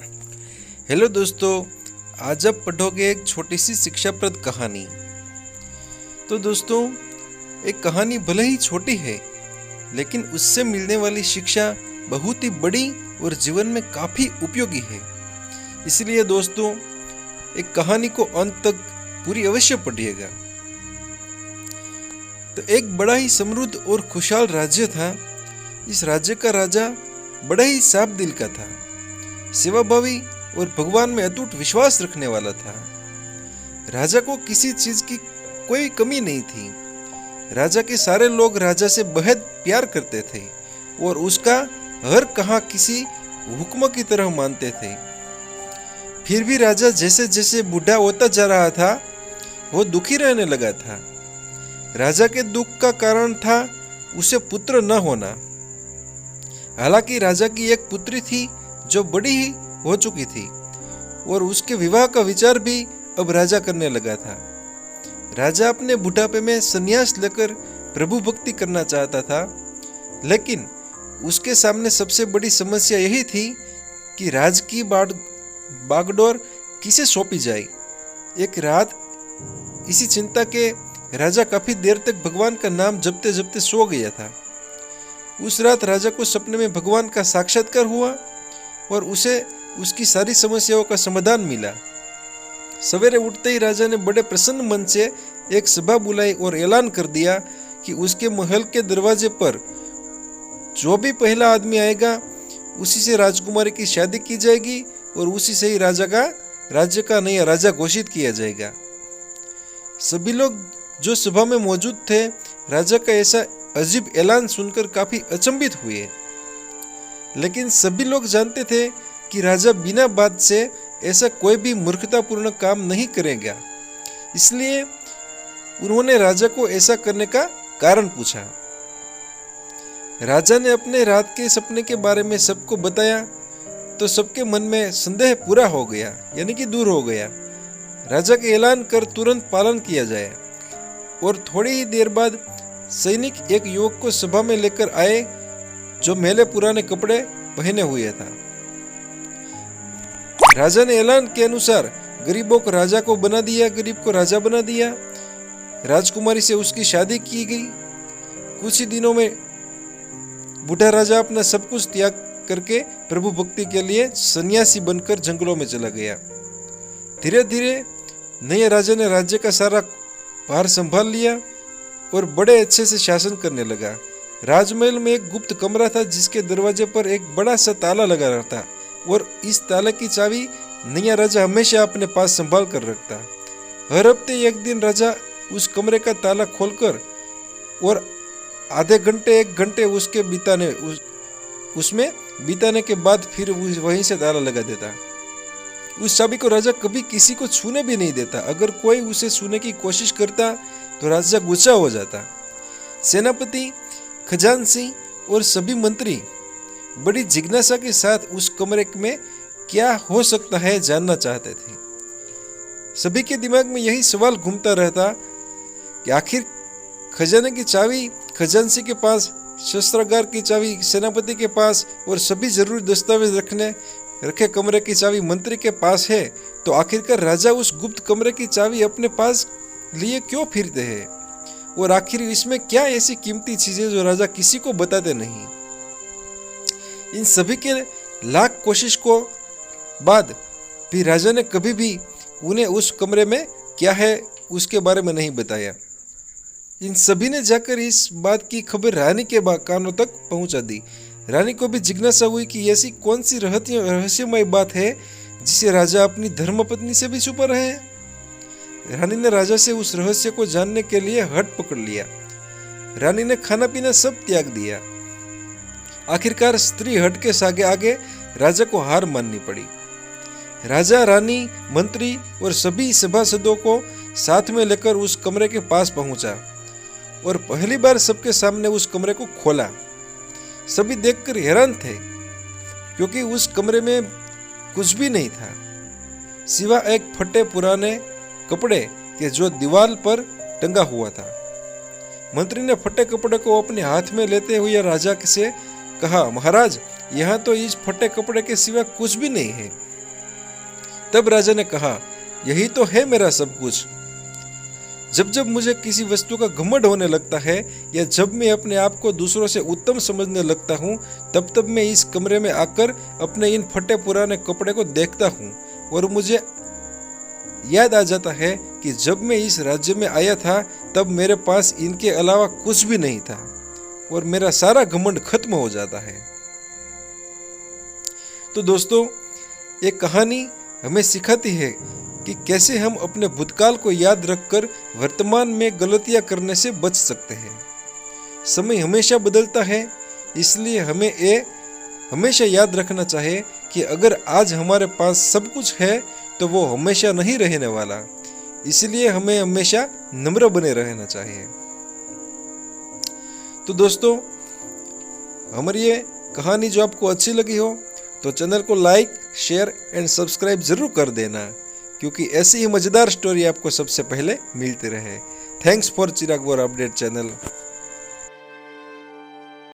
Hello दोस्तों, आज आप पढ़ोगे एक छोटी सी शिक्षाप्रद कहानी। तो दोस्तों, एक कहानी भले ही छोटी है, लेकिन उससे मिलने वाली शिक्षा बहुत ही बड़ी और जीवन में काफ़ी उपयोगी है। इसलिए दोस्तों, एक कहानी को अंत तक पूरी अवश्य पढ़िएगा। तो एक बड़ा ही समृद्ध और खुशहाल राज्य था। इस राज्य का राजा बड़ा ही साफ दिल का था, सेवाभावी और भगवान में अटूट विश्वास रखने वाला था। राजा को किसी चीज की कोई कमी नहीं थी। राजा के सारे लोग राजा से बेहद प्यार करते थे और उसका हर कहा किसी हुक्म की तरह मानते थे। फिर भी राजा जैसे जैसे बूढ़ा होता जा रहा था, वो दुखी रहने लगा था। राजा के दुख का कारण था उसे पुत्र न होना। हालांकि राजा की एक पुत्री थी जो बड़ी ही हो चुकी थी और उसके विवाह का विचार भी अब राजा करने लगा था। राजा अपने बुढ़ापे में संन्यास लेकर प्रभु भक्ति करना चाहता था, लेकिन उसके सामने सबसे बड़ी समस्या यही थी कि राज की बागडोर किसे सौंपी जाए। एक रात इसी चिंता के राजा काफी देर तक भगवान का नाम जपते जपते सो गया था। उस रात राजा को सपने में भगवान का साक्षात्कार हुआ और उसे उसकी सारी समस्याओं का समाधान मिला। सवेरे उठते ही राजा ने बड़े प्रसन्न मन से एक सभा बुलाई और ऐलान कर दिया कि उसके महल के दरवाजे पर जो भी पहला आदमी आएगा, उसी से राजकुमारी की शादी की जाएगी और उसी से ही राज्य का नया राजा घोषित किया जाएगा। सभी लोग जो सभा में मौजूद थे, राजा का ऐसा अजीब ऐलान सुनकर काफी अचंभित हुए। लेकिन सभी लोग जानते थे कि राजा बिना बात से ऐसा कोई भी मूर्खतापूर्ण काम नहीं करेगा। इसलिए उन्होंने राजा को ऐसा करने का कारण पूछा। राजा ने अपने रात के सपने के बारे में सबको बताया तो सबके मन में संदेह पूरा हो गया, यानी कि दूर हो गया। राजा के ऐलान कर तुरंत पालन किया जाए। और थोड़ी ही देर बाद सैनिक एक युवक को सभा में लेकर आए जो मैले पुराने कपड़े पहने हुए था। राजा ने ऐलान के अनुसार गरीबों को राजा को बना दिया, गरीब को राजा बना दिया। राजकुमारी से उसकी शादी की गई। कुछ ही दिनों में बूढ़ा राजा अपना सब कुछ त्याग करके प्रभु भक्ति के लिए सन्यासी बनकर जंगलों में चला गया। धीरे धीरे नए राजा ने राज्य का सारा भार संभाल लिया और बड़े अच्छे से शासन करने लगा। राजमहल में एक गुप्त कमरा था जिसके दरवाजे पर एक बड़ा सा ताला लगा रहता और इस ताले की चाबी नया राजा हमेशा अपने पास संभाल कर रखता। हर हफ्ते एक दिन राजा उस कमरे का ताला खोलकर और आधे घंटे एक घंटे उसमें बिताने के बाद फिर वहीं से ताला लगा देता। उस चाबी को राजा कभी किसी को छूने भी नहीं देता। अगर कोई उसे छूने की कोशिश करता तो राजा गुस्सा हो जाता। सेनापति, खजांची और सभी मंत्री बड़ी जिज्ञासा के साथ उस कमरे में क्या हो सकता है जानना चाहते थे। सभी के दिमाग में यही सवाल घूमता रहता कि आखिर खजाने की चाबी खजांची के पास, शस्त्रागार की चाबी सेनापति के पास और सभी जरूरी दस्तावेज रखे कमरे की चाबी मंत्री के पास है, तो आखिरकार राजा उस गुप्त कमरे की चाबी अपने पास लिए क्यों फिरते हैं? और आखिर इसमें क्या ऐसी कीमती चीजें जो राजा किसी को बताते नहीं? इन सभी के लाख कोशिश को बाद भी राजा ने कभी भी उन्हें उस कमरे में क्या है उसके बारे में नहीं बताया। इन सभी ने जाकर इस बात की खबर रानी के कानों तक पहुंचा दी। रानी को भी जिज्ञासा हुई कि ऐसी कौन सी रहस्यमय बात है जिसे राजा अपनी धर्मपत्नी से भी छुपा रहे हैं। रानी ने राजा से उस रहस्य को जानने के लिए हट पकड़ लिया। रानी ने खाना पीना सब त्याग दिया। आखिरकार स्त्री हट के सागे आगे राजा को हार माननी पड़ी। राजा, रानी, मंत्री और सभी सभासदों को साथ में लेकर उस कमरे के पास पहुंचा और पहली बार सबके सामने उस कमरे को खोला। सभी देखकर हैरान थे क्योंकि उस कमरे में कुछ भी नहीं था सिवा एक फटे पुराने कपड़े के जो दीवार पर टंगा हुआ था। मंत्री ने फटे कपड़े को अपने हाथ में लेते हुए राजा से कहा, महाराज, यहाँ तो इस फटे कपड़े के सिवा कुछ भी नहीं है। तब राजा ने कहा, यही तो है मेरा सब कुछ। जब जब मुझे किसी वस्तु का घमंड होने लगता है या जब मैं अपने आप को दूसरों से उत्तम समझने लगता हूँ, तब तब मैं इस कमरे में आकर अपने इन फटे पुराने कपड़े को देखता हूँ और मुझे याद आ जाता है कि जब मैं इस राज्य में आया था तब मेरे पास इनके अलावा कुछ भी नहीं था और मेरा सारा घमंड खत्म हो जाता है। तो दोस्तों, एक कहानी हमें सिखाती है कि कैसे हम अपने भूतकाल को याद रखकर वर्तमान में गलतियां करने से बच सकते हैं। समय हमेशा बदलता है, इसलिए हमें ये हमेशा याद रखना चाहिए कि अगर आज हमारे पास सब कुछ है तो वो हमेशा नहीं रहने वाला। इसलिए हमें हमेशा नम्र बने रहना चाहिए। तो दोस्तों, हमारी ये कहानी जो आपको अच्छी लगी हो तो चैनल को लाइक, शेयर एंड सब्सक्राइब जरूर कर देना, क्योंकि ऐसी ही मज़ेदार स्टोरी आपको सबसे पहले मिलती रहे। Thanks for Chirag war update channel.